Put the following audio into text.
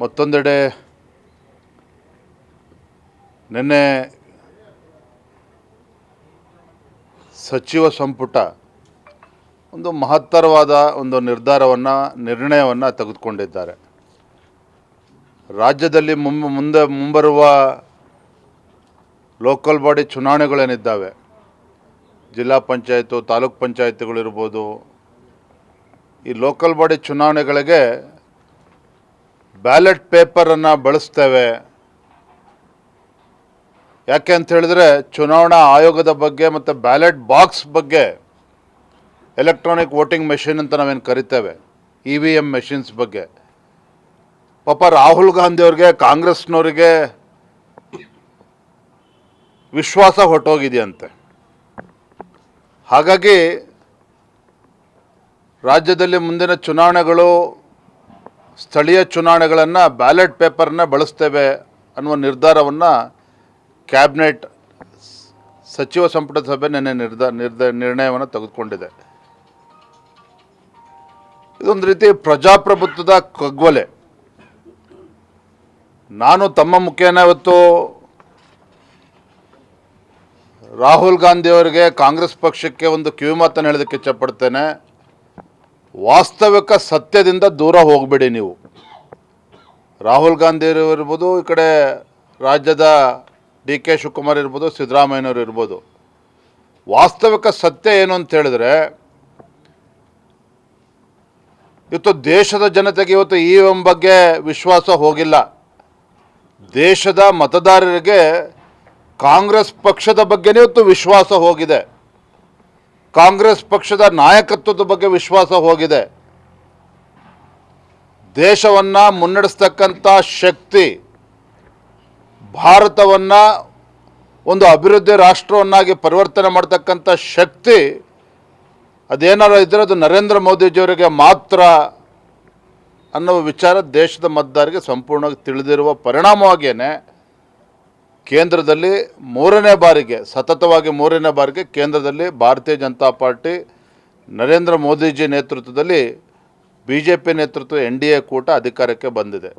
ಮತ್ತೊಂದೆಡೆ ನಿನ್ನೆ ಸಚಿವ ಸಂಪುಟ ಒಂದು ಮಹತ್ತರವಾದ ಒಂದು ನಿರ್ಣಯವನ್ನು ತೆಗೆದುಕೊಂಡಿದ್ದಾರೆ. ರಾಜ್ಯದಲ್ಲಿ ಮುಂಬರುವ ಲೋಕಲ್ ಬಾಡಿ ಚುನಾವಣೆಗಳೇನಿದ್ದಾವೆ, ಜಿಲ್ಲಾ ಪಂಚಾಯತು, ತಾಲೂಕ್ ಪಂಚಾಯತ್ಗಳಿರ್ಬೋದು, ಈ ಲೋಕಲ್ ಬಾಡಿ ಚುನಾವಣೆಗಳಿಗೆ ಬ್ಯಾಲೆಟ್ ಪೇಪರನ್ನು ಬಳಸ್ತೇವೆ. ಯಾಕೆ ಅಂತ ಹೇಳಿದ್ರೆ ಚುನಾವಣಾ ಆಯೋಗದ ಬಗ್ಗೆ ಮತ್ತು ಬ್ಯಾಲೆಟ್ ಬಾಕ್ಸ್ ಬಗ್ಗೆ, ಎಲೆಕ್ಟ್ರಾನಿಕ್ ವೋಟಿಂಗ್ ಮೆಷಿನ್ ಅಂತ ನಾವೇನು ಕರಿತೇವೆ, EVM ಮೆಷಿನ್ಸ್ ಬಗ್ಗೆ ಪಾಪ ರಾಹುಲ್ ಗಾಂಧಿಯವ್ರಿಗೆ, ಕಾಂಗ್ರೆಸ್ನವರಿಗೆ ವಿಶ್ವಾಸ ಹೊರಟೋಗಿದೆಯಂತೆ. ಹಾಗಾಗಿ ರಾಜ್ಯದಲ್ಲಿ ಮುಂದಿನ ಚುನಾವಣೆಗಳು, ಸ್ಥಳೀಯ ಚುನಾವಣೆಗಳನ್ನು ಬ್ಯಾಲೆಟ್ ಪೇಪರ್ನ ಬಳಸ್ತೇವೆ ಅನ್ನುವ ನಿರ್ಧಾರವನ್ನು ಕ್ಯಾಬಿನೆಟ್ ಸಚಿವ ಸಂಪುಟ ಸಭೆ ನಿನ್ನೆ ನಿರ್ಣಯವನ್ನು ತೆಗೆದುಕೊಂಡಿದೆ. ಇದೊಂದು ರೀತಿ ಪ್ರಜಾಪ್ರಭುತ್ವದ ಕಗ್ಗೊಲೆ. ನಾನು ತಮ್ಮ ಮುಖೇನ ಇವತ್ತು ರಾಹುಲ್ ಗಾಂಧಿಯವರಿಗೆ, ಕಾಂಗ್ರೆಸ್ ಪಕ್ಷಕ್ಕೆ ಒಂದು ಕಿವಿಮಾತನ್ನು ಹೇಳೋದಕ್ಕೆ ಇಚ್ಛಪಡ್ತೇನೆ. ವಾಸ್ತವಿಕ ಸತ್ಯದಿಂದ ದೂರ ಹೋಗಬೇಡಿ ನೀವು. ರಾಹುಲ್ ಗಾಂಧಿಯವರು ಇರ್ಬೋದು, ಈ ಕಡೆ ರಾಜ್ಯದ DK ಶಿವಕುಮಾರ್ ಇರ್ಬೋದು, ಸಿದ್ದರಾಮಯ್ಯನವರು ಇರ್ಬೋದು. ವಾಸ್ತವಿಕ ಸತ್ಯ ಏನು ಅಂತ ಹೇಳಿದ್ರೆ, ಇವತ್ತು ದೇಶದ ಜನತೆಗೆ ಇವತ್ತು EVM ಬಗ್ಗೆ ವಿಶ್ವಾಸ ಹೋಗಿಲ್ಲ. ದೇಶದ ಮತದಾರರಿಗೆ ಕಾಂಗ್ರೆಸ್ ಪಕ್ಷದ ಬಗ್ಗೆನೇ ಇವತ್ತು ವಿಶ್ವಾಸ ಹೋಗಿದೆ. ಕಾಂಗ್ರೆಸ್ ಪಕ್ಷದ ನಾಯಕತ್ವದ ಬಗ್ಗೆ ವಿಶ್ವಾಸ ಹೋಗಿದೆ. ದೇಶವನ್ನು ಮುನ್ನಡೆಸ್ತಕ್ಕಂಥ ಶಕ್ತಿ, ಭಾರತವನ್ನು ಒಂದು ಅಭಿವೃದ್ಧಿ ರಾಷ್ಟ್ರವನ್ನಾಗಿ ಪರಿವರ್ತನೆ ಮಾಡ್ತಕ್ಕಂಥ ಶಕ್ತಿ ಅದೇನಾರು ಇದ್ದರೆ ಅದು ನರೇಂದ್ರ ಮೋದಿಜಿಯವರಿಗೆ ಮಾತ್ರ ಅನ್ನೋ ವಿಚಾರ ದೇಶದ ಮತದಾರರಿಗೆ ಸಂಪೂರ್ಣವಾಗಿ ತಿಳಿದಿರುವ ಪರಿಣಾಮವಾಗಿಯೇ ಕೇಂದ್ರದಲ್ಲಿ ಸತತವಾಗಿ ಮೂರನೇ ಬಾರಿಗೆ ಕೇಂದ್ರದಲ್ಲಿ ಭಾರತೀಯ ಜನತಾ ಪಾರ್ಟಿ, ನರೇಂದ್ರ ಮೋದಿಜಿ ನೇತೃತ್ವದಲ್ಲಿ BJP ನೇತೃತ್ವ NDA ಕೂಟ ಅಧಿಕಾರಕ್ಕೆ ಬಂದಿದೆ.